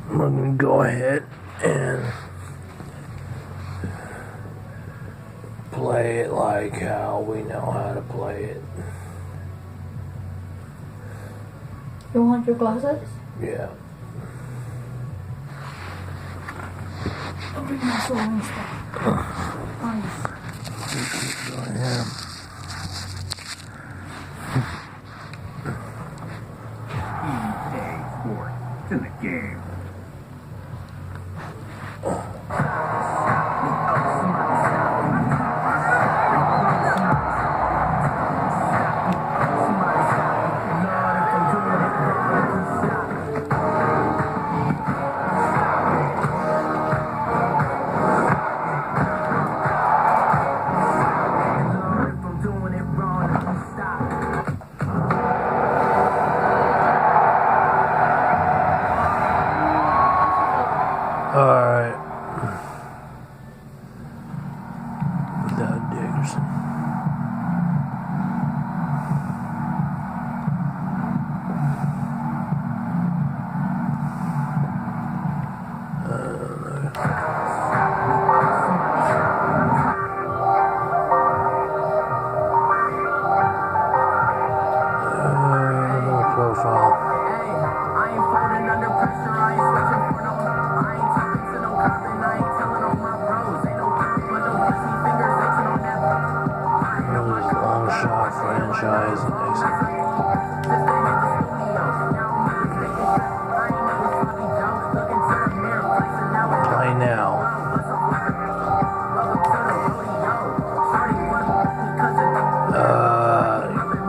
we're going to go ahead and play it like how we know how to play it. You want your glasses? Yeah. I'll bring my sewing stuff. Nice. Yeah. EA Sports. It's in the game. Alright. Doug Dickerson. No profile. Long shot franchise play now.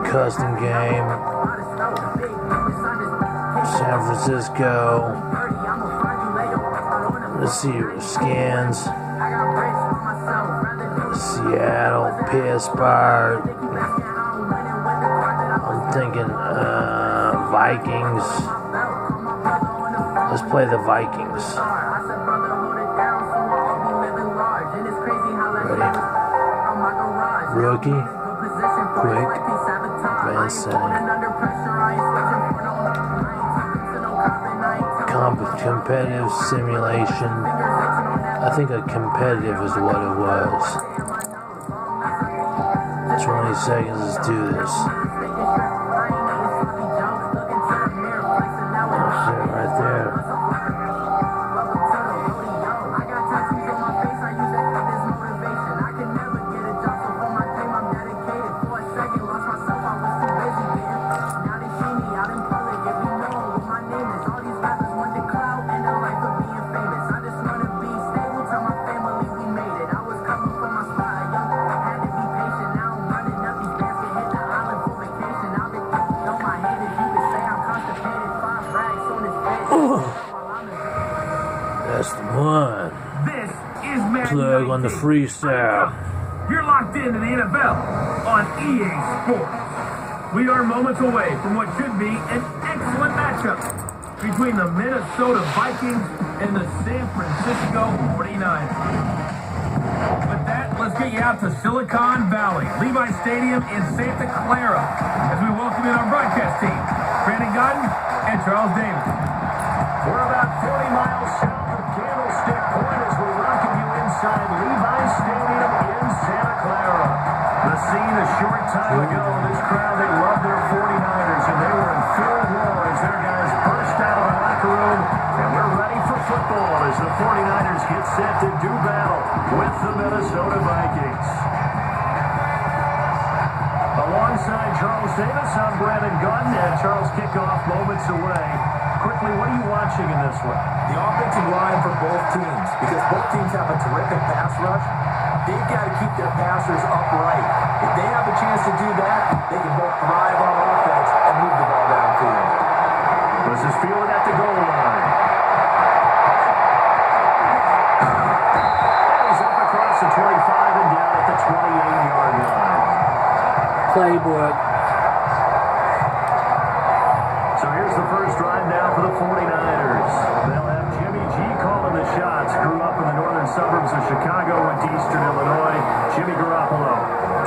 Custom game. San Francisco. Let's see scans. Seattle, Pittsburgh. I'm thinking Vikings. Let's play the Vikings. Ready? Rookie. Quick. Advanced setting. Competitive simulation. I think a competitive is what it was. 20 seconds, let's do this. That's it right there. That's the one. This is Madden Plug on the 19. freestyle. You're locked into the NFL on EA Sports. We are moments away from what should be an excellent matchup between the Minnesota Vikings and the San Francisco 49ers. With that, let's get you out to Silicon Valley, Levi Stadium in Santa Clara, as we welcome in our broadcast team, Brandon Godden and Charles Davis. We're about 40 miles south of Candlestick Point as we welcome you inside Levi Stadium in Santa Clara. The scene a short time ago, this crowd, they loved their 49ers, and they were in full roar as their guys burst out of the locker room, and we're ready for football as the 49ers get set to do battle with the Minnesota Vikings. Alongside Charles Davis, I'm Brandon Gunn, and Charles kickoff moments away. Quickly, what are you watching in this one? The offensive line for both teams, because both teams have a terrific pass rush. They've got to keep their passers upright. If they have a chance to do that, they can both thrive on offense and move the ball downfield. This is fielded at the goal line. He's up across the 25 and down at the 28-yard line. Playbook. So here's the first drive now for the 49ers. They'll have Jimmy G calling calling the shots. Grew up in the northern suburbs of Chicago, went to Eastern Illinois. Jimmy Garoppolo.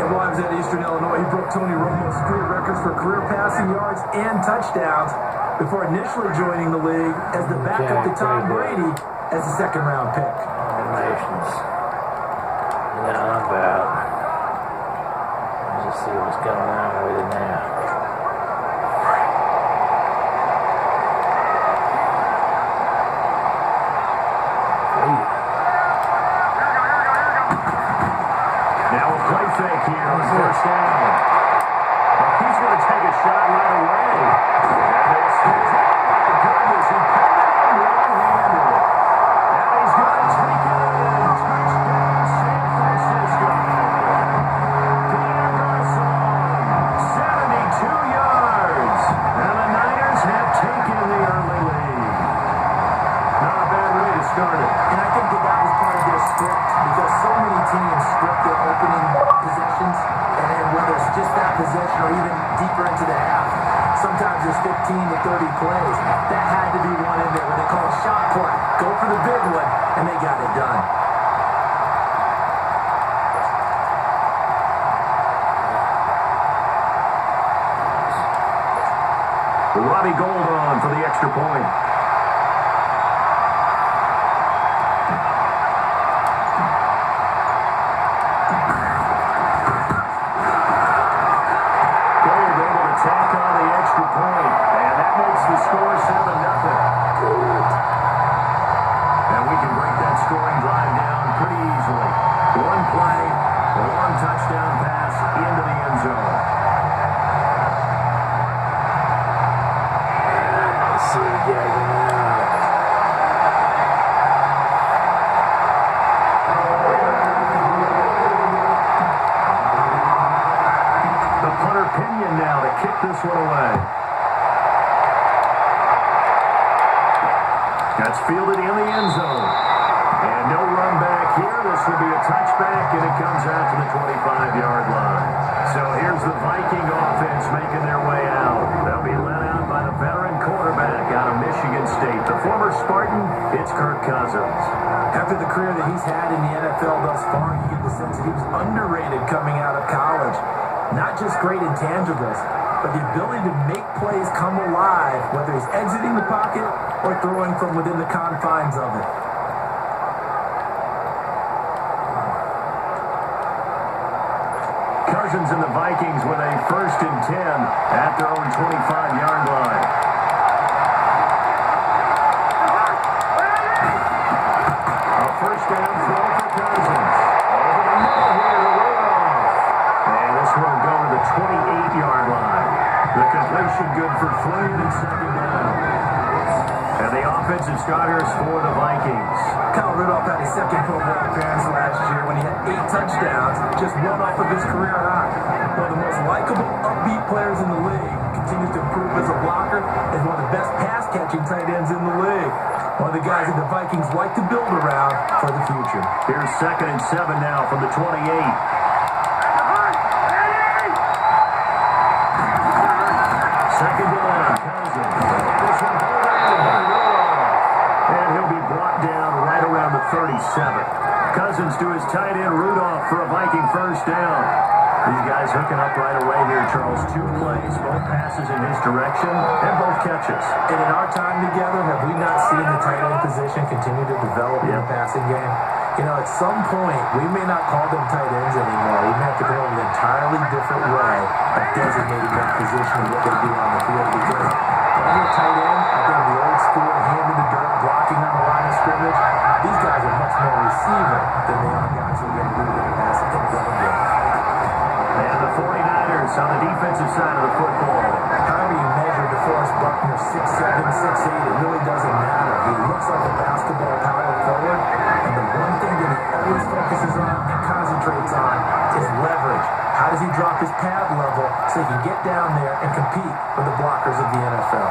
And while he was at Eastern Illinois, he broke Tony Romo's career records for career passing yards and touchdowns before initially joining the league as the backup to Tom Brady as a second-round pick. Animations. Not about. Let's just see what's going on with it now. Now a play fake here on first down. Well, he's going to take a shot right away. And it's oh, goodness, he pulled it in one-handed. Now he's going to take it in. Touchdown, San Francisco. Pierre Garçon, 72 yards. And the Niners have taken the early lead. Not a bad way to start it. And I think that was part of their script because so many teams script their opening possessions, and then whether it's just that possession or even deeper into the half, sometimes there's 15 to 30 plays. That had to be one in there where they call a shot play. Go for the big one, and they got it done. Robbie Gould on for the extra point. Gould able to tack on the extra point, and that makes the score 7-0. And we can break that scoring drive down pretty easily. One play, a long touchdown pass into the end zone. See you guys. The punter Pinion now to kick this one away. That's fielded in the end zone. And no run back here. This will be a touchback, and it comes out to the 25-yard line. So here's the Viking offense making their way out. They'll be led out by the veteran quarterback out of Michigan State. The former Spartan, it's Kirk Cousins. After the career that he's had in the NFL thus far, you get the sense that he was underrated coming out of college. Not just great intangibles, but the ability to make plays come alive, whether he's exiting the pocket or throwing from within the confines of it. Cousins and the Vikings with a 1st and 10 at their own 25-yard line. A first down throw for Cousins. Over the middle here to Rudolph. And this one will go to the 28-yard line. The completion good for Floyd and 2nd down. And the offensive starters for the Vikings. Kyle Rudolph had his second Pro Bowl appearance last year when he had 8 touchdowns, just one off of his career high. One of the most likable, upbeat players in the league. Continues to improve as a blocker, is one of the best pass-catching tight ends in the league. One of the guys that the Vikings like to build around for the future. Here's 2nd and 7 now from the 28. Second down, Cousins. This one held on by Rudolph. And he'll be brought down right around the 37. Cousins to his tight end, Rudolph, for a Viking first down. These guys hooking up right away here, Charles. 2 plays, both passes in his direction, and both catches. And in our time together, have we not seen the tight end position continue to develop in the passing game? You know, at some point, we may not call them tight ends anymore. We may have to go an entirely different way of designating that position and what they do on the field. Because when you're a tight end, I think the old school, hand in the dirt, blocking on the line of scrimmage, these guys are much more receiver than they are guys who are going to do the passing and running game. And the 49ers on the defensive side of the football. However you measure DeForest Buckner, 6'7", 6'8", it really doesn't matter. He looks like a basketball power forward, and the one thing that he always focuses on and concentrates on is leverage. How does he drop his pad level so he can get down there and compete with the blockers of the NFL?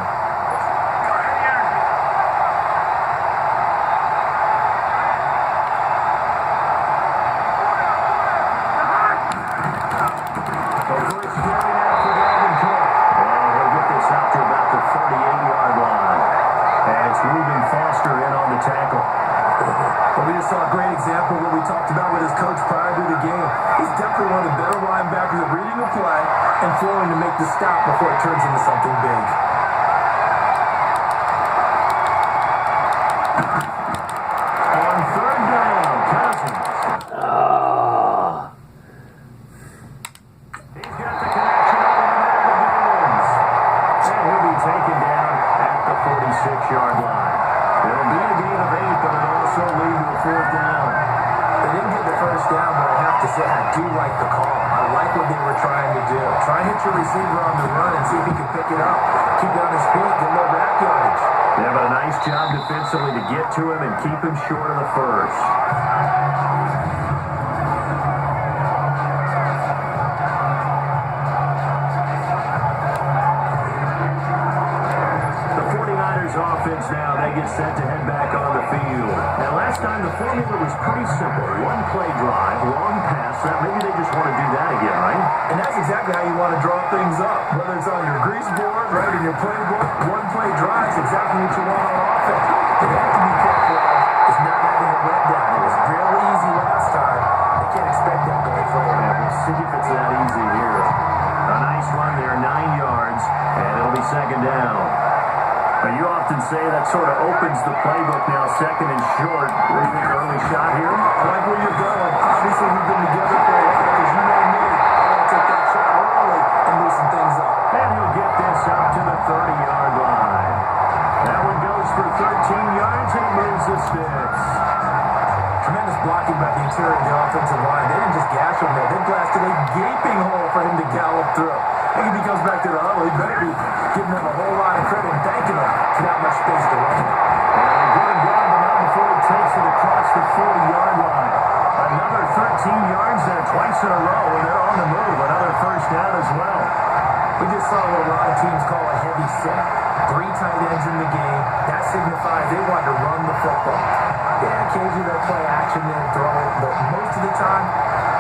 Well, we just saw a great example of what we talked about with his coach prior to the game. He's definitely one of the better linebackers at reading the play and flowing to make the stop before it turns into something big. On third down, Cousins. He's got the connection over the middle of the Bills. And he'll be taken down at the 46-yard line. It'll be a gain of 8, but it'll also lead to a fourth down. They didn't get the first down, but I have to say I do like the call. I like what they were trying to do. Try and hit your receiver on the run and see if he can pick it up. Keep it on his feet, get a little rack yardage. They have a nice job defensively to get to him and keep him short of the first. The 49ers offense now, they get set to head back on the field. Now, last time the formula was pretty simple. One play drive, long pass. Now, maybe they just want to do that again, right? And that's exactly how you want to draw things up. Whether it's on your grease board, right, in your playbook, one play drive is exactly what you want on offense. What they have to be careful of is not having a letdown. It was really easy last time. They can't expect that going forward. Yeah, we'll see if it's that easy here. A nice run there, 9 yards, and it'll be second down. But you often say that sort of opens the playbook now, second and short. What do you think, early shot here? I like where you're going. Obviously, we've been together for a while, because you know me. I want to take that shot early and loosen things up. And he'll get this up to the 30-yard line. That one goes for 13 yards and moves the sticks. Tremendous blocking by the interior of the offensive line. They didn't just gash him there. They blasted a gaping hole for him to gallop through. I think if he comes back to the huddle, he better be giving them a whole lot of credit and thanking them for that much space to run. And good down, but not before he takes it across the 40-yard line. Another 13 yards there twice in a row, and they're on the move. Another first down as well. We just saw what a lot of teams call a heavy set. 3 tight ends in the game. That signifies they want to run the football. Yeah, occasionally they'll play action and throw it, but most of the time,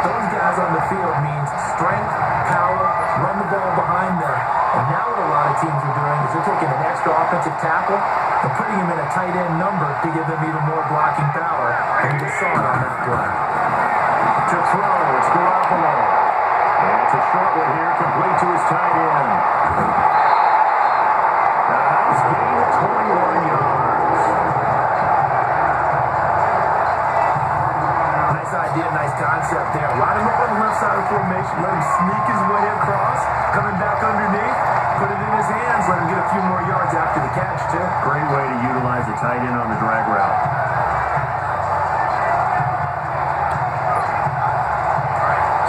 those guys on the field means strength, power, run the ball behind them. And now what a lot of teams are doing is they're taking an extra offensive tackle and putting him in a tight end number to give them even more blocking power. And you just saw it on that play. To throw, it's Garoppolo. And it's a short one here, complete to his tight end. A nice gain of 21 yards. Nice idea, nice concept there. Line him up on the left side of the formation, let him sneak his way across, coming back underneath, put it in his hands, let him get a few more yards after the catch, too. Great way to utilize the tight end on the drag route.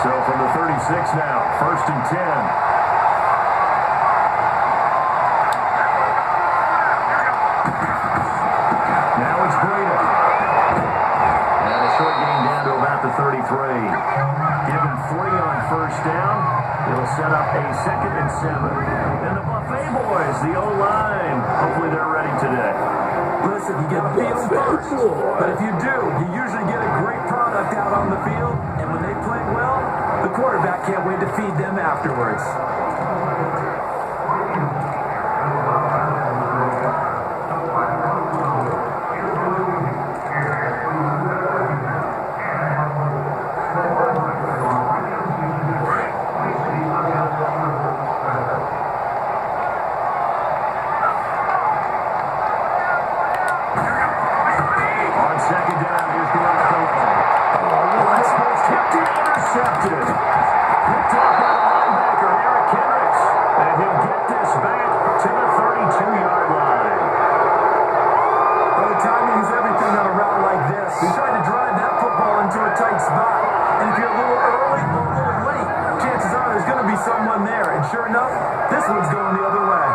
So from the 36 now, first and 10. Now it's Breida. And a short gain down to about the 33. Give him 3 on first down. It'll set up a second and 7. And the Buffet boys, the O-line, hopefully they're ready today. Listen, you get beat first, but if you do, you usually get a great product out on the field, and when they play well, the quarterback can't wait to feed them afterwards. Someone there, and sure enough, this one's going the other way.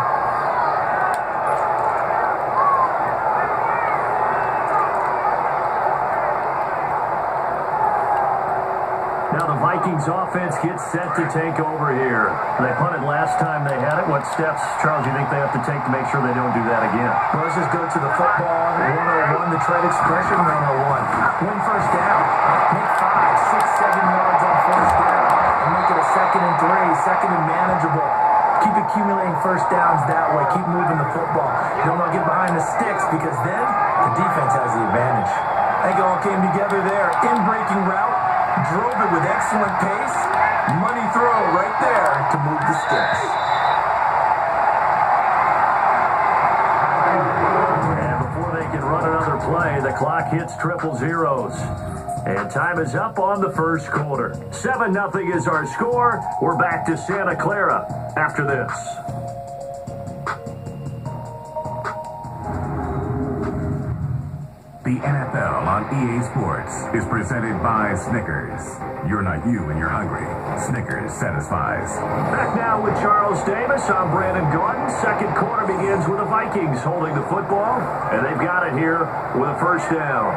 Now the Vikings offense gets set to take over here. They punted last time they had it. What steps, Charles, do you think they have to take to make sure they don't do that again? Well, let's just go to the football 101, the trade expression 101. Win first down. Make 5, 6, 7 yards on first down. And make it a 2nd and 3, 2nd and manageable. Keep accumulating first downs that way. Keep moving the football. You don't want to get behind the sticks because then the defense has the advantage. I think it all came together there. In-breaking route, drove it with excellent pace. Money throw right there to move the sticks. And before they can run another play, the clock hits triple zeros. And time is up on the first quarter. 7-0 is our score. We're back to Santa Clara after this. The NFL on EA Sports is presented by Snickers. You're not you when you're hungry. Snickers satisfies. Back now with Charles Davis. I'm Brandon Gordon. Second quarter begins with the Vikings holding the football, and they've got it here with a first down.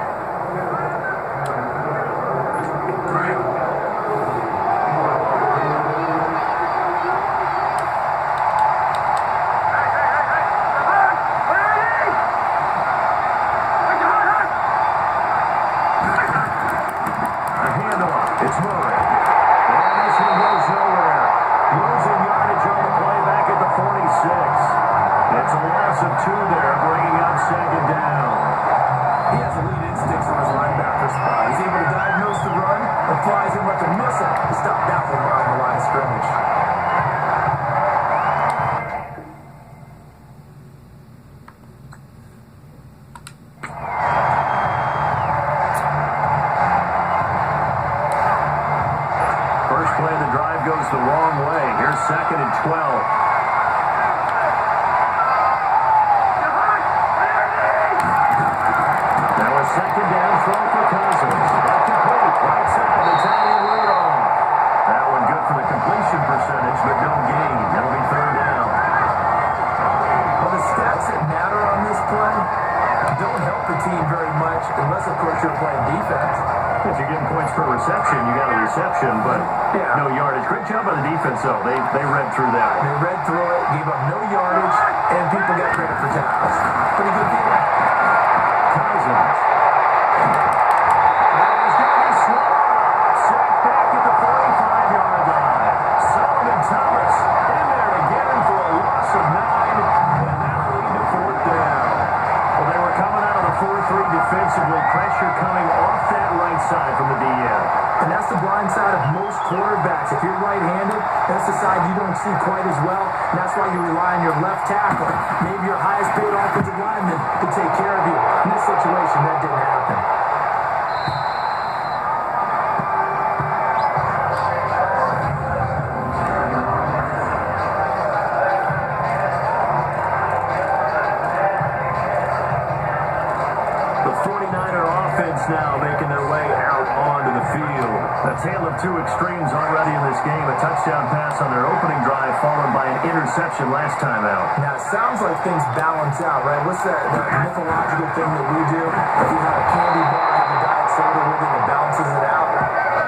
Second and 12. Now a second down throw for Cousins. Incomplete. Right side of the Italian Rudolph. That one good for the completion percentage, but no gain. That'll be third down. Well, the stats that matter on this play don't help the team very much unless, of course, you're playing defense. If you're getting points per reception, you got a reception, but no yardage. Great job by the defense, though. They read through that. They read through it, gave up no yardage, and people got credit for tackles. Pretty good deal. Cousins. He's going to be slow. Sacked back at the 45-yard line. Solomon Thomas in there again for a loss of 9, and that'll lead to fourth down. Well, they were coming out of the 4-3 defensively. Pressure coming off that right side from the DN. And that's the blind side of most quarterbacks. If you're right-handed, that's the side you don't see quite as well. And that's why you rely on your left tackle. Maybe your highest-paid offensive lineman to take care of you. In this situation, that didn't happen. The 49er offense now making their way out onto the field. A tale of two extremes already in this game. A touchdown pass on their opening drive followed by an interception last time out. Now, it sounds like things balance out, right? What's that mythological thing that we do? If you have a candy bar, have a diet soda with it, it balances it out.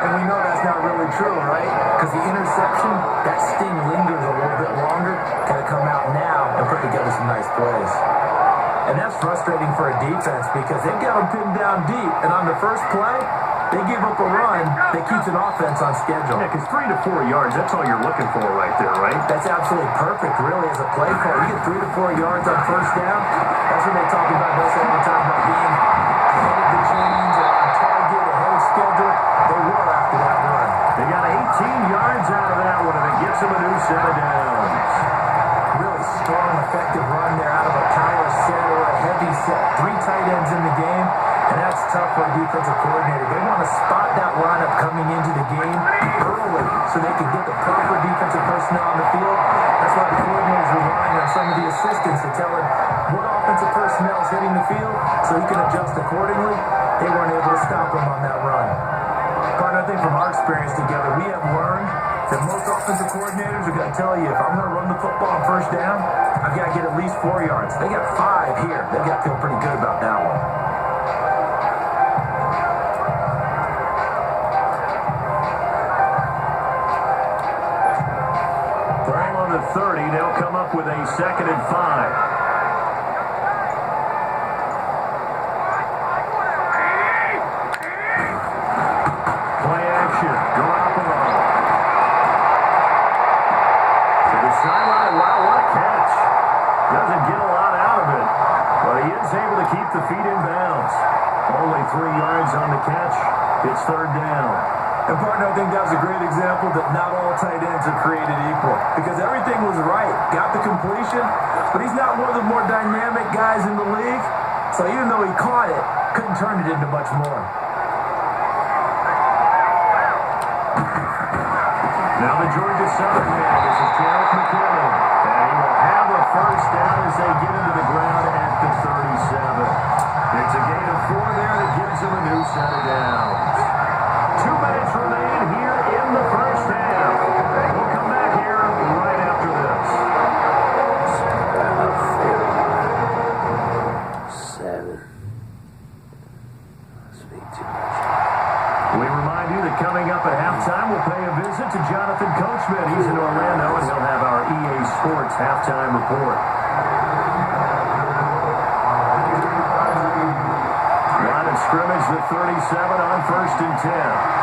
And we know that's not really true, right? Because the interception, that sting lingers a little bit longer. Got to come out now and put together some nice plays. And that's frustrating for a defense because they've got them pinned down deep. And on the first play, they give up a run that keeps an offense on schedule. Yeah, because 3 to 4 yards, that's all you're looking for right there, right? That's absolutely perfect, really, as a play call. You get 3 to 4 yards on first down. That's what they talk about. Most of the time about being ahead of the chains or on target, ahead of schedule. They were after that run. They got 18 yards out of that one, and it gets them a new set of downs. Really strong, effective run there out of a power set or a heavy set. 3 tight ends in the game. And that's tough for a defensive coordinator. They want to spot that lineup coming into the game early so they can get the proper defensive personnel on the field. That's why the coordinator is relying on some of the assistants to tell him what offensive personnel is hitting the field so he can adjust accordingly. They weren't able to stop him on that run. But I think from our experience together, we have learned that most offensive coordinators are going to tell you, if I'm going to run the football on first down, I've got to get at least 4 yards. They got 5 here. They've got to feel pretty good about that one. Ball on the 30. They'll come up with a 2nd and 5. Sideline, wow, what a catch. Doesn't get a lot out of it, but he is able to keep the feet in bounds. Only 3 yards on the catch. It's third down. And partner, I think that was a great example that not all tight ends are created equal. Because everything was right. Got the completion, but he's not one of the more dynamic guys in the league. So even though he caught it, couldn't turn it into much more. Now the Georgia Southern man. This is Jarek McKinnon. And he will have a first down as they get into the ground at the 37. It's a gain of 4 there that gives him a new set of downs. 2 minutes remain here in the first half. We'll come back here right after this. 7. Speak too much. We remind you that coming up at halftime, we'll pay a visit to Jonathan Coachman. He's in Orlando, and he'll have our EA Sports halftime report. Line of scrimmage, the 37 on 1st and 10.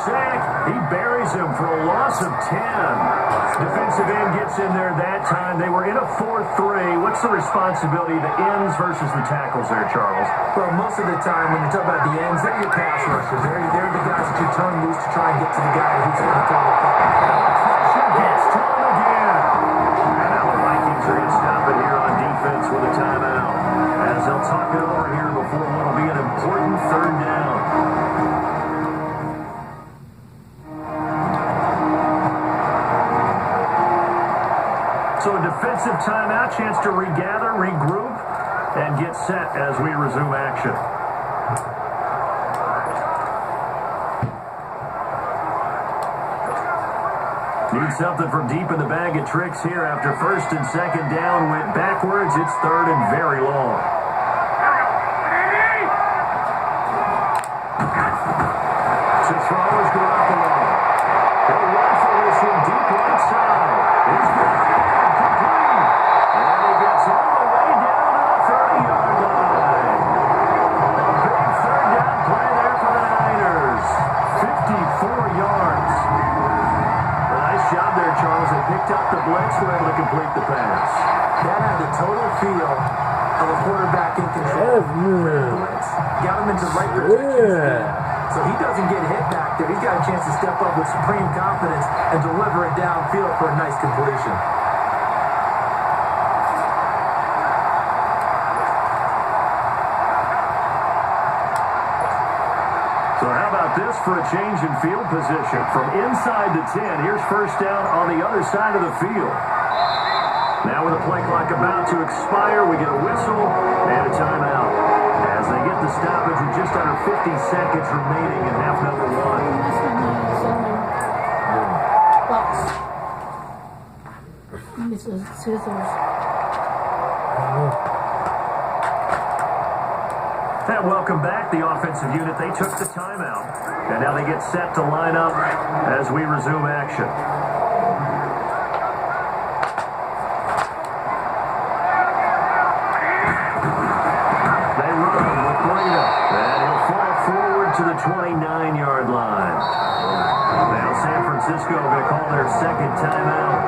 Sack. He buries him for a loss of 10. Defensive end gets in there that time. They were in a 4-3. What's the responsibility of the ends versus the tackles there, Charles? Well, most of the time when you talk about the ends, they're your pass rushers. They're the guys that you turn loose to try and get to the guy who's going to throw the ball. Gets to him again. And now the Vikings are going to stop it here on defense with a timeout. As they'll talk it over here before what will be an important third down. So a defensive timeout, chance to regather, regroup, and get set as we resume action. Need something from deep in the bag of tricks here after 1st and 2nd down went backwards. It's 3rd and very long. To throw is Garoppolo. He'll run for this one deep right side. He's got it. Picked up the blitz, were able to complete the pass. That had the total feel of a quarterback in control. Blitz. Got him into right protection. So he doesn't get hit back there. He's got a chance to step up with supreme confidence and deliver it downfield for a nice completion. So how about this for a change in field position? From inside the 10, here's first down on the other side of the field. Now with a play clock about to expire, we get a whistle and a timeout. As they get the stoppage with just under 50 seconds remaining in half number 1. Mrs. Scissors. And welcome back, the offensive unit. They took the timeout, and now they get set to line up as we resume action. They run with Breida, and he'll fall forward to the 29-yard line. Now San Francisco going to call their 2nd timeout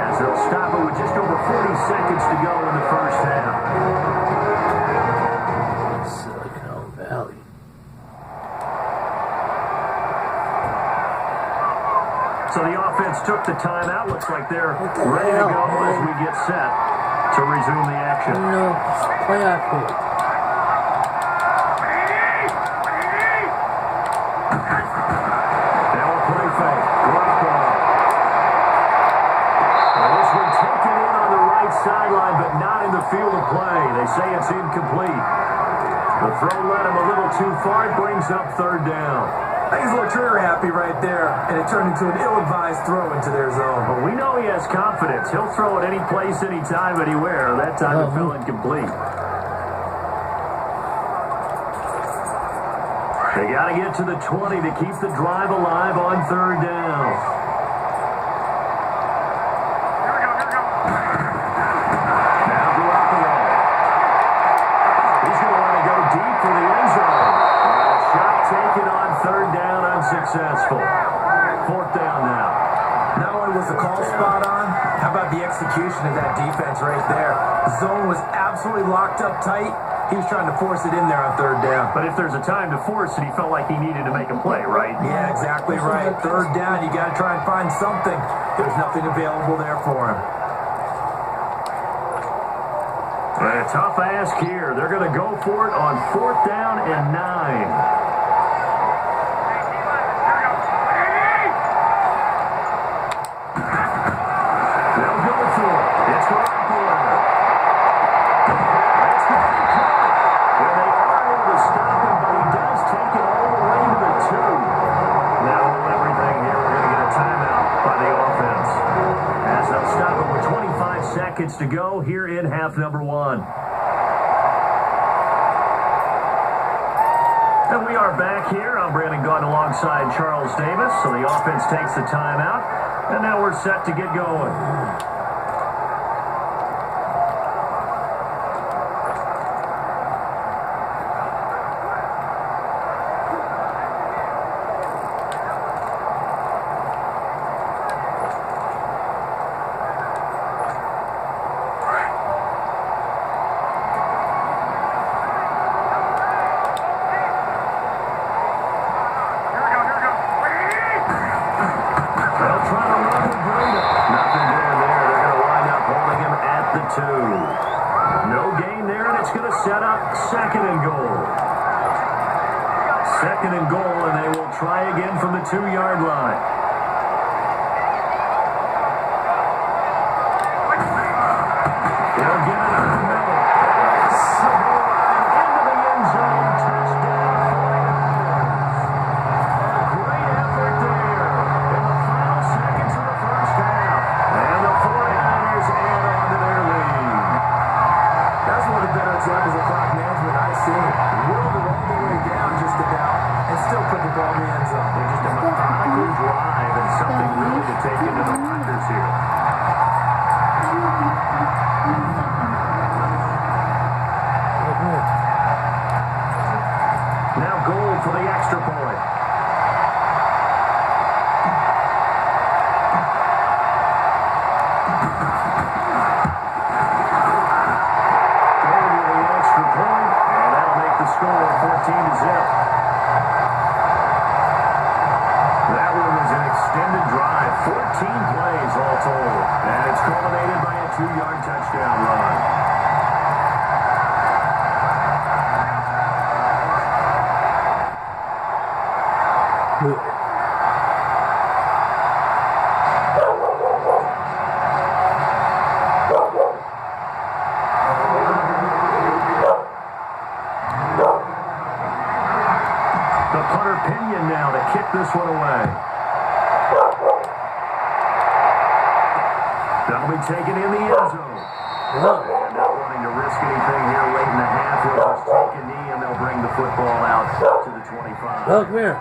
as they'll stop it with just over 40 seconds to go in the first half. So the offense took the timeout. Looks like they're ready to go as we get set to resume the action. No, play after. Now a play fake. Garoppolo. Well, this one taken in on the right sideline, but not in the field of play. They say it's incomplete. The throw led him a little too far. It brings up 3rd down. He's a little trigger happy right there, and it turned into an ill-advised throw into their zone. But we know he has confidence. He'll throw it any place, anytime, anywhere. That time it fell incomplete. They got to get to the 20 to keep the drive alive on 3rd down. successful. Fourth down now. Not only was the call spot on, how about the execution of that defense right there? The zone was absolutely locked up tight. He was trying to force it in there on third down. But if there's a time to force it, he felt like he needed to make a play, right? Yeah, exactly right. Third down, you got to try and find something. There's nothing available there for him. A tough ask here. They're going to go for it on fourth down and 9. To go here in half number 1. And we are back here. I'm Brandon Gaudin alongside Charles Davis. So the offense takes the timeout, and now we're set to get going. Second and goal, and they will try again from the 2-yard line. They'll get it up the middle. Into the end zone. Touchdown. Great effort there in the final seconds of the first half. And the 49ers add on to their lead. That's one of the better examples of clock management I've seen. Whirled it all the way down just about, and still put the ball in the end zone. They're just a methodical drive and something really to take into the Packers here. Now goal for the extra point. Score 14-0. That one was an extended drive, 14 plays all told, and it's culminated by a 2-yard touchdown run. Now to kick this one away. That'll be taken in the end zone. And not wanting to risk anything here late in the half. They'll just take a knee and they'll bring the football out to the 25. Oh, come here.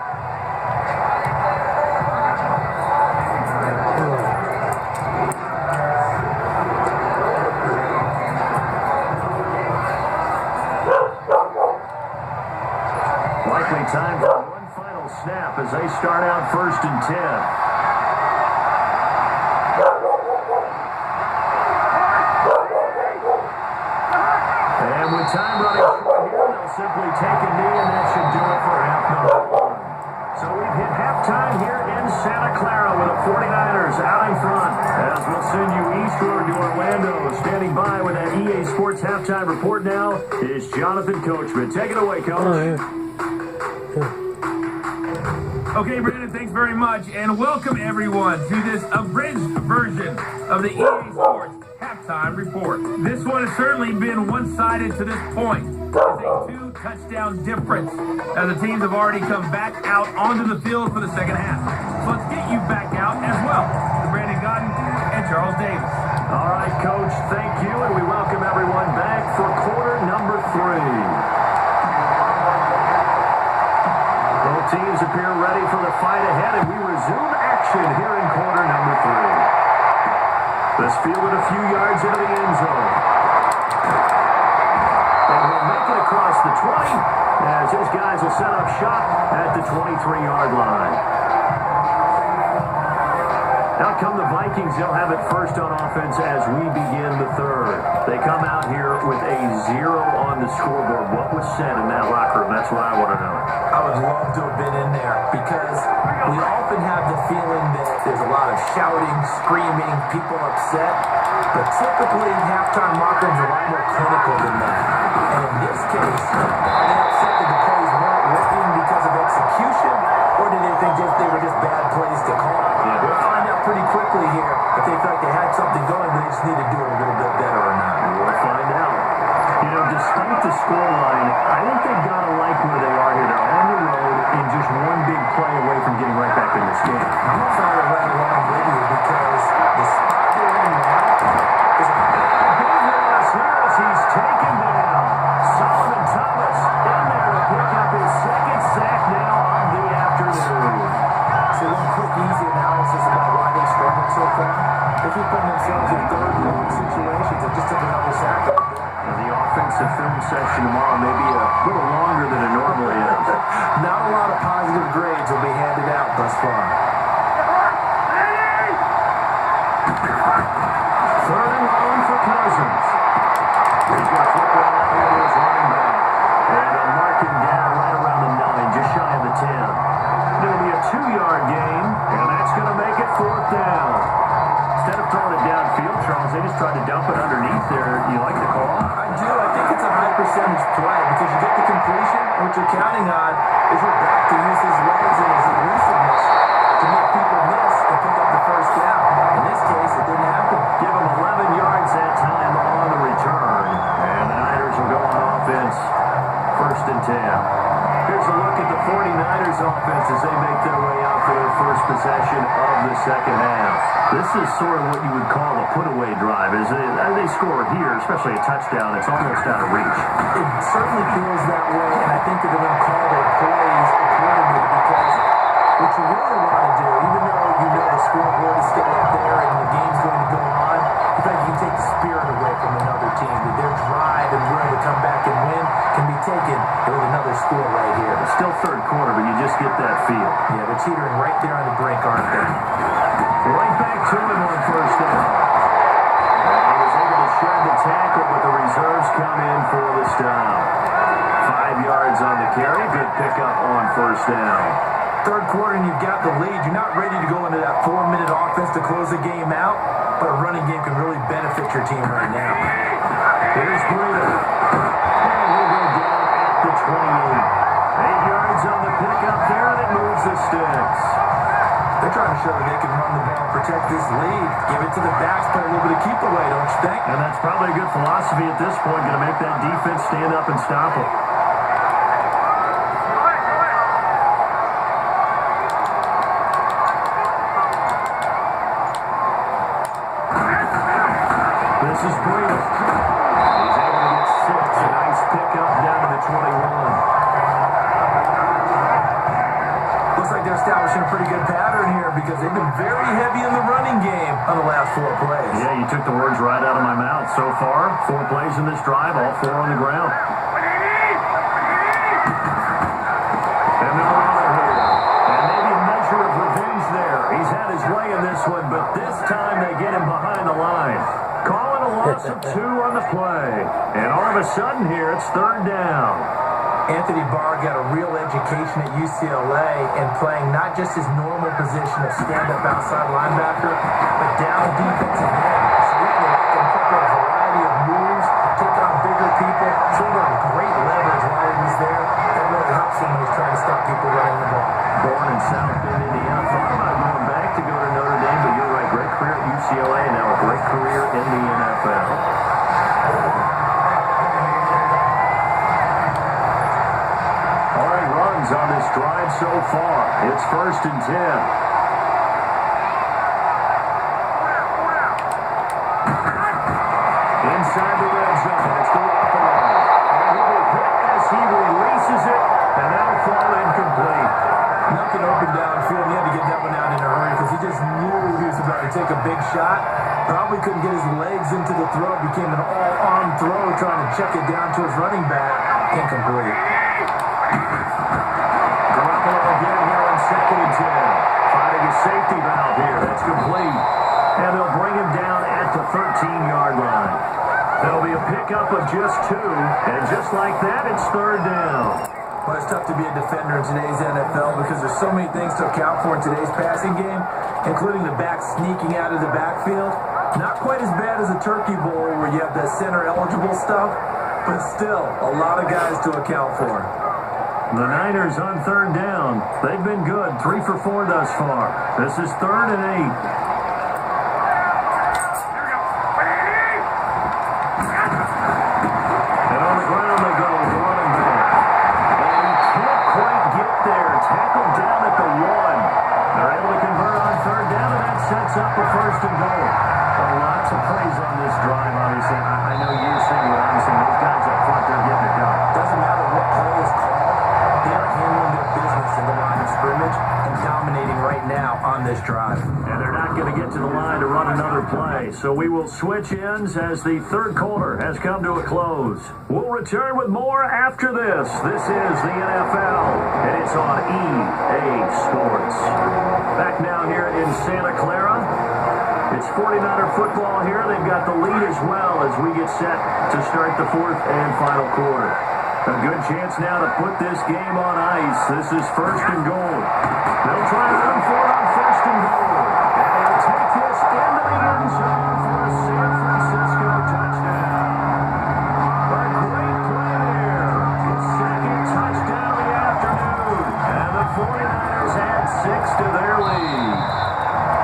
Likely time for one final snap as they start out 1st and 10. And with time running short here, they'll simply take a knee, and that should do it for half number 1. So we've hit halftime here in Santa Clara with the 49ers out in front. As we'll send you eastward to Orlando. Standing by with that EA Sports halftime report now is Jonathan Coachman. Take it away, Coach. Oh, yeah. Okay, Brandon, thanks very much, and welcome everyone to this abridged version of the EA Sports Halftime Report. This one has certainly been one-sided to this point. It's a 2-touchdown difference as the teams have already come back out onto the field for the second half. So let's get you back out as well. Brandon Gaudin and Charles Davis. All right, Coach, thank you, and we welcome everyone back for quarter number 3. Both teams appear ready for the fight ahead, and we resume action here in quarter number 3. This fielded a few yards into the end zone. And he'll make it across the 20 as his guys will set up shop at the 23-yard line. Out come the Vikings. They'll have it first on offense as we begin the third. They come out here with a 0 on the scoreboard. What was said in that locker room? That's what I want to know. I would love to have been in there because we often have the feeling that there's a lot of shouting, screaming, people upset. But typically, halftime locker rooms are a lot more clinical than that. And in this case, are they upset that the plays weren't working because of execution? Or do they think they were just bad plays to call? Yeah. We'll find out pretty quickly here if they feel like they had something going, but they just need to do it a little bit better or not. We'll find out. You know, despite the scoreline, I think they've got to like where they are here. They're on the road and just one big play away from getting right back in this game. I'm going to follow right along with you because the spot they're in now is a big loss here as he's taken down. Solomon Thomas in there to pick up his second sack now of the afternoon. So one quick, easy analysis about why they struggled so far. They keep putting themselves in third and long situations and just took another sack up there. And the offensive film session tomorrow may be a little longer than it normally is. Not a lot of positive grades will be handed out thus far. Third and long for Cousins. He's going to flip it out here to his running back. And they'll mark him down right around the 9, just shy of the 10. It'll be a 2-yard gain, and that's going to make it 4th down. Instead of throwing it downfield, Charles, they just tried to dump it underneath there. You like the call? I do. I think it's a high percentage play because you get the completion. What you're counting on is your back to use his legs and his elusiveness to make people miss and pick up the first down. In this case, it didn't happen. Give him 11 yards that time on the return. And the Niners will go on offense, 1st and 10. Here's a look at the 49ers offense as they make their way out for their first possession of the second half. This is sort of what you would call a put-away drive. As they score here, especially a touchdown, it's almost out of reach. It certainly feels that way, and I think they're going to call their plays accordingly because what you really want to do, even though you know the scoreboard is still up there and the game's going to go on, you think you can take the spirit away from another team. That their drive and where to come back and win can be taken with another score right here. It's still third quarter, but you just get that feel. Yeah, they're teetering right there on the brink, aren't they? Right back to him on 1st down. And he was able to shed the tackle, but the reserves come in for the stop. 5 yards on the carry. Good pickup on 1st down. Third quarter and you've got the lead. You're not ready to go into that 4-minute offense to close the game out, but a running game can really benefit your team right now. Here's Breida. And he'll go down at the 28. 8 yards on the pickup there, and it moves the sticks. They're trying to show that they can run the ball, protect this lead, give it to the backs, play a little bit of keep away, don't you think? And that's probably a good philosophy at this point, going to make that defense stand up and stop them. This is Breida. He's able to get 6. A nice pickup down to the 21. Looks like they're establishing a pretty good pattern here because they've been very heavy in the running game on the last 4 plays. Yeah, you took the words right out of my mouth. So far, 4 plays in this drive, all 4 on the ground. And then Waller here. And maybe a measure of revenge there. He's had his way in this one, but this time they get him behind the line. Calling a loss of 2 on the play. And all of a sudden here, it's 3rd down. Anthony Barr got a real education at UCLA and playing not just his normal position of stand-up outside linebacker, but down defensive end. So he had to incorporate a variety of moves, take on bigger people. So he got great leverage while he was there. That really helps him when he's trying to stop people running the ball. Born in South Bend, Indiana. Thought about going back to go to Notre Dame, but you're right. Great career at UCLA and now a great career in the NFL. On this drive so far, it's 1st and 10. Inside the red zone, it's Garoppolo. And he will hit as he releases it, and that'll fall incomplete. Nothing open downfield. He had to get that one out in a hurry because he just knew he was about to take a big shot. Probably couldn't get his legs into the throw. Became an all-arm throw trying to check it down to his running back. Incomplete. Garoppolo again here on 2nd and 10. Finding a safety valve here. That's complete. And they'll bring him down at the 13-yard line. There'll be a pickup of just 2. And just like that, it's third down. Well, it's tough to be a defender in today's NFL because there's so many things to account for in today's passing game, including the back sneaking out of the backfield. Not quite as bad as a turkey bowl where you have the center-eligible stuff, but still a lot of guys to account for. The Niners on third down. They've been good, 3 for 4 thus far. This is 3rd and 8. Sets up a first and goal. Lots of praise on this drive, obviously. I know you're saying what I'm saying. Those guys up front, they're getting it done. Doesn't matter what play is called. They are handling their business in the line of scrimmage and dominating right now on this drive. And they're not going to get to the line to run another play. So we will switch ends as the third quarter has come to a close. We'll return with more after this. This is the NFL, and it's on EA Sports. Back now here in Santa Clara. It's 49er football here. They've got the lead as well as we get set to start the 4th and final quarter. A good chance now to put this game on ice. This is first and goal. They'll try to run for it on first and goal. And they'll take this into the end zone for a San Francisco touchdown. A great play there. His second touchdown of the afternoon. And the 49ers add 6 to their lead.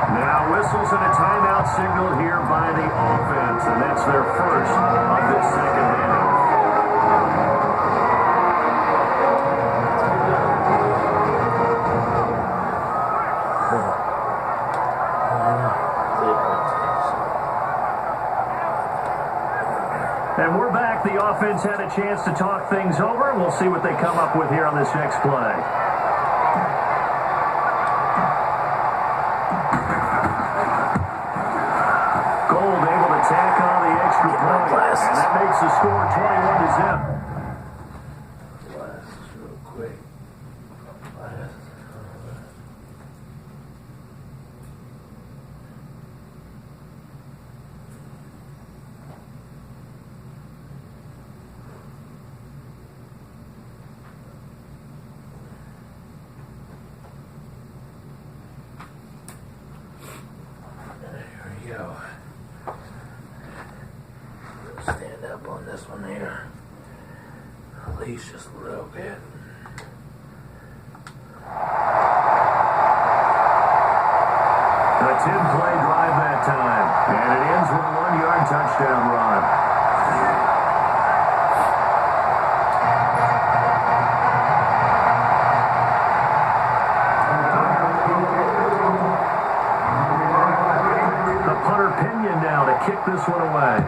Now whistles and a timeout signal here by the offense. And that's their first of this second half. And we're back. The offense had a chance to talk things over. We'll see what they come up with here on this next play. Gold able to tack on the extra point. And that makes the score 21-0. Real quick. Go. Stand up on this one here. At least just a little bit. A 10-play drive that time. And it ends with a 1-yard touchdown run. Kick this one away.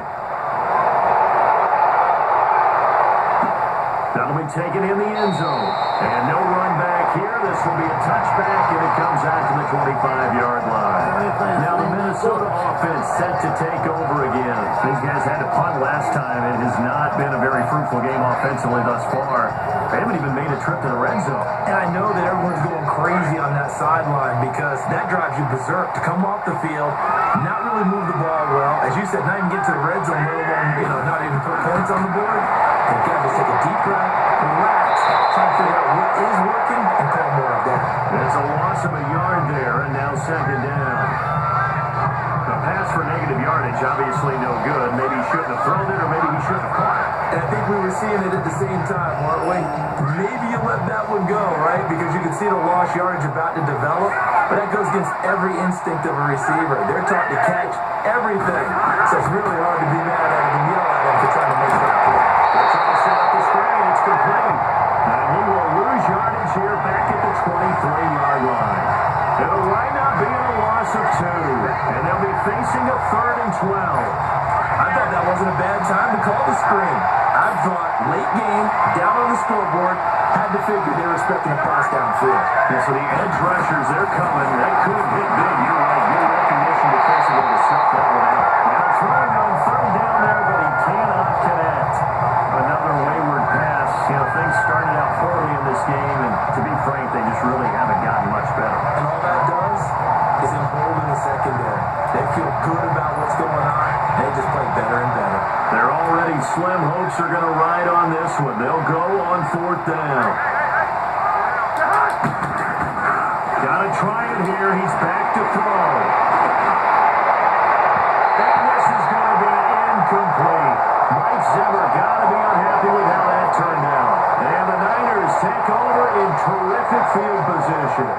That'll be taken in the end zone. And no run back here. This will be a touchback, and it comes out to the 25-yard line. Now the Minnesota offense set to take over again. These guys had to punt last time. It has not been a very fruitful game offensively thus far. They haven't even made a trip to the red zone. And I know that everyone's going crazy on that sideline because that drives you berserk to come off the field, not really move the ball well. As you said, not even get to the red zone, let alone, not even put points on the board. And again, just take a deep breath, relax, try to figure out what is working, and call more of that. There's a loss of a yard there, and now second down. The pass for negative yardage, obviously no good. Maybe he shouldn't have thrown it, or maybe he shouldn't have caught it. And I think we were seeing it at the same time, weren't we? Maybe you let that one go, right? Because you can see the lost yardage about to develop. But that goes against every instinct of a receiver. They're taught to catch everything. So it's really hard to be mad at him and yell at him for trying to make that play. They're trying to set up the screen. It's complete. And he will lose yardage here back at the 23-yard line. It'll wind up being a loss of 2. And they'll be facing a 3rd and 12. I thought that wasn't a bad time to call the screen. I thought late game, down on the scoreboard, had to figure they were expecting a pass downfield. Yeah, so the edge rushers, they're coming. They could hit big. You're right. Good recognition defensively to snuff that one out. Now throwing on 3rd down there, but he cannot connect. Another wayward pass. Things started out poorly in this game, and to be frank, they just really haven't gotten much better. And all that does is embolden the secondary. and better. Their already slim hopes are going to ride on this one. They'll go on 4th down. Got to try it here. He's back to throw. And this is going to be incomplete. Mike Zimmer got to be unhappy with how that turned out. And the Niners take over in terrific field position.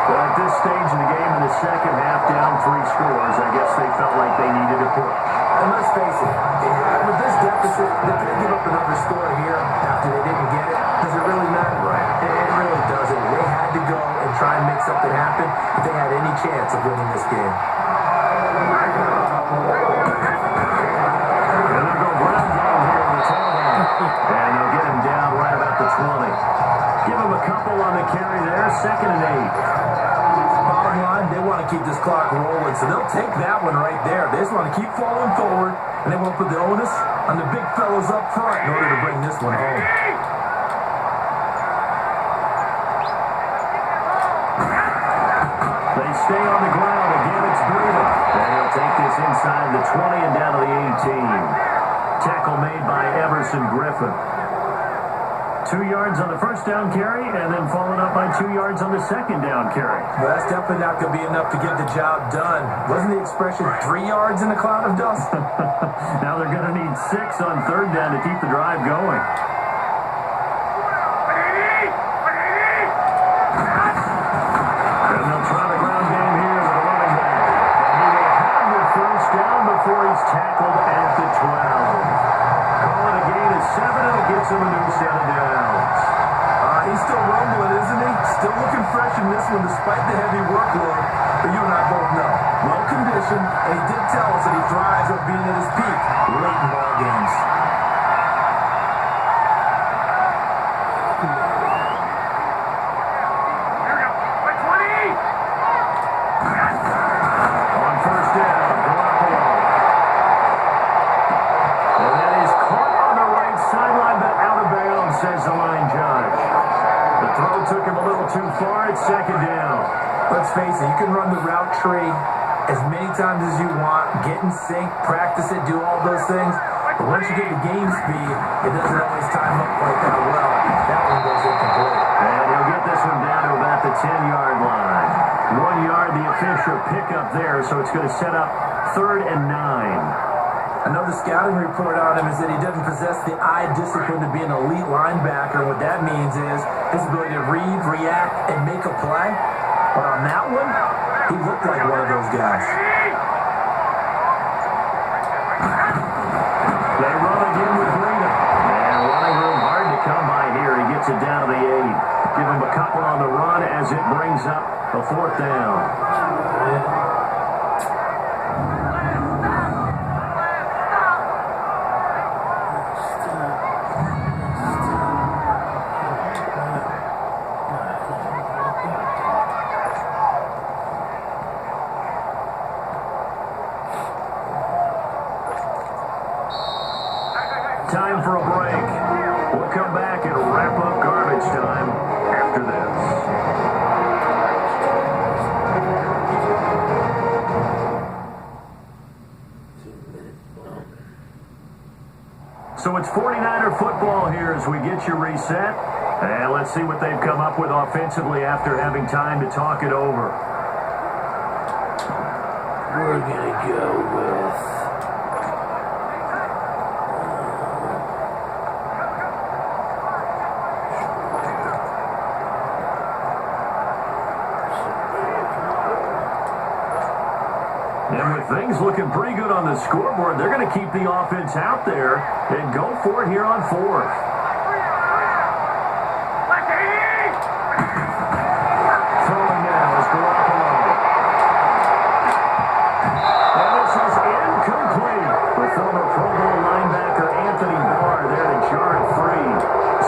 But at this stage of the game in the second half, down 3 scores, I guess they felt like they needed a push. And let's face it, with this deficit, they couldn't give up another score here after they didn't get it. Does it really matter? Right. It really doesn't. They had to go and try and make something happen if they had any chance of winning this game. And they'll go ground game here in the tailback. And they'll get him down right about the 20. Give him a couple on the carry there, 2nd and 8. Bottom line, they want to keep this clock rolling, so they'll take that one right there. They just want to keep falling forward, and they won't put the onus on the big fellows up front in order to bring this one home. They stay on the ground. Again, it's Breida. And he'll take this inside the 20 and down to the 18. Tackle made by Everson Griffin. 2 yards on the first down carry, and then followed up by 2 yards on the second down carry. Well, that's definitely not going to be enough to get the job done. Wasn't the expression 3 yards in a cloud of dust? Now they're going to need 6 on 3rd down to keep the drive going. And they'll try the ground game here with a running back. And he will have the first down before he's tackled at the 12. Call it a gain of 7, and it gets him a new set of downs. He's still rumbling, isn't he? Still looking fresh in this one despite the heavy workload. But you and I both know. Well conditioned, and he did tell us that he thrives on being at his peak late in ball games. On 1st down, Garoppolo. And that is caught on the right sideline, but out of bounds, says the line judge. The throw took him a little too far. It's 2nd down. Let's face it, you can run the route tree as many times as you want, get in sync, practice it, do all those things. But once you get to game speed, it doesn't always time up quite that well. That one goes incomplete. And he'll get this one down to about the 10-yard line. 1 yard, the official pickup there, so it's going to set up 3rd and 9. Another scouting report on him is that he doesn't possess the eye discipline to be an elite linebacker. What that means is his ability to read, react, and make a play. But on that one, he looked like one of those guys. They run again with Breida. And running room hard to come by here. He gets it down to the 8. Give him a couple on the run as it brings up a 4th down. Time for a break. We'll come back and wrap up garbage time after this. So it's 49er football here as we get you reset. And let's see what they've come up with offensively after having time to talk it over. We're going to go with... And with things looking pretty good on the scoreboard, they're going to keep the offense out there and go for it here on 4th. Throwing now is Garoppolo. And this is incomplete. The former Pro Bowl linebacker Anthony Barr there to jar it free.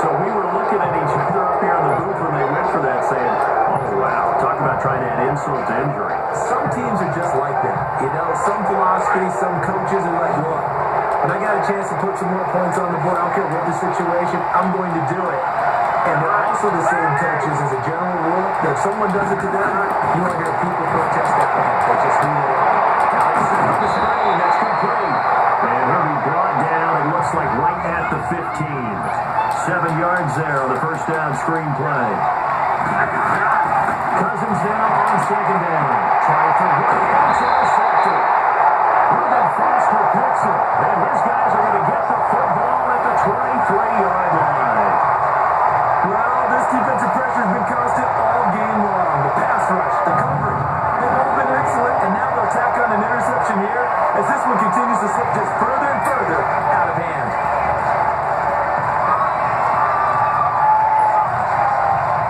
So we were looking at each other up here in the booth when they went for that saying, oh wow, talk about trying to add insult to injury. Some teams are just like that. You know, some philosophy, some coaches are like, look, when I got a chance to put some more points on the board, I don't care what the situation, I'm going to do it. And they're also the same coaches as a general rule that if someone does it to them, you won't hear people protest that. That's just who they are. Now this is the screen. That's complete. And he'll be brought 7 yards there on the first down screen play. Cousins now on second down. Trying for Williams, intercepted. Reuben Foster picks it, and his guys are going to get the football at the 23-yard line. Well, this defensive pressure has been constant all game long. The pass rush, the coverage, they've all been excellent, and now they'll tack on an interception here as this one continues to slip just further and further out of hand.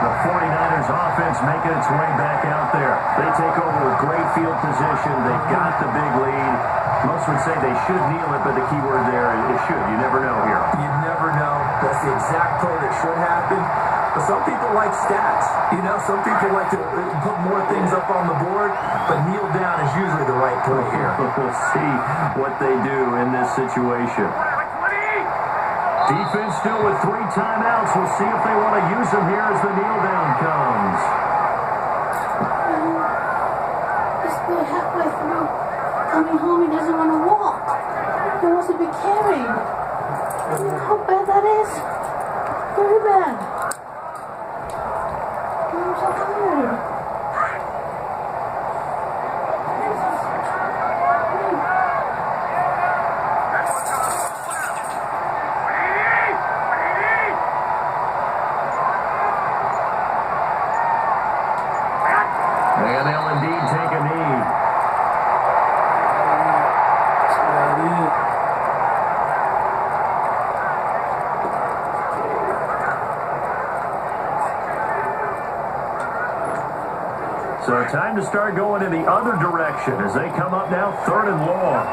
The 49ers offense making its way back out there. They take over with great field position. They've got the big lead. Most would say they should kneel it, but the key word there is should. You never know here. You never know. That's the exact play that should happen. But some people like stats. You know, some people like to put more things up on the board, but kneel down is usually the right play here. We'll see what they do in this situation. Defense still with 3 timeouts. We'll see if they want to use them here as the kneel down comes. This boy halfway through coming home, he doesn't want to walk. He wants to be carried. You know how bad that is? Very bad. I'm so tired. And they'll indeed take a knee. So time to start going in the other direction as they come up now 3rd and long.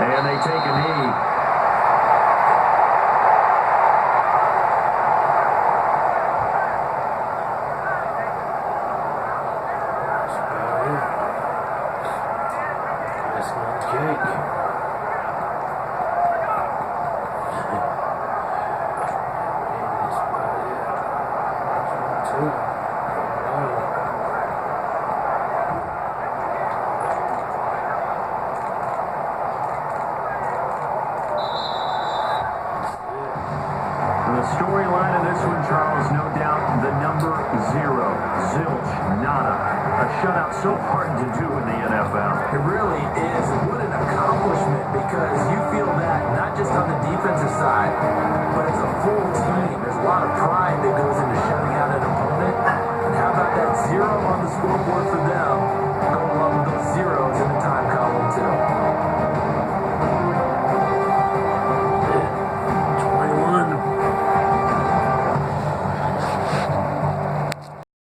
And they take a knee. That's not cake. The storyline of this one, Charles, no doubt the number 0. Zilch, nada. A shutout so hard to do in the NFL. It really is. What an accomplishment, because you feel that not just on the defensive side, but as a full team. There's a lot of pride that goes into shutting out an opponent. And how about that 0 on the scoreboard for them?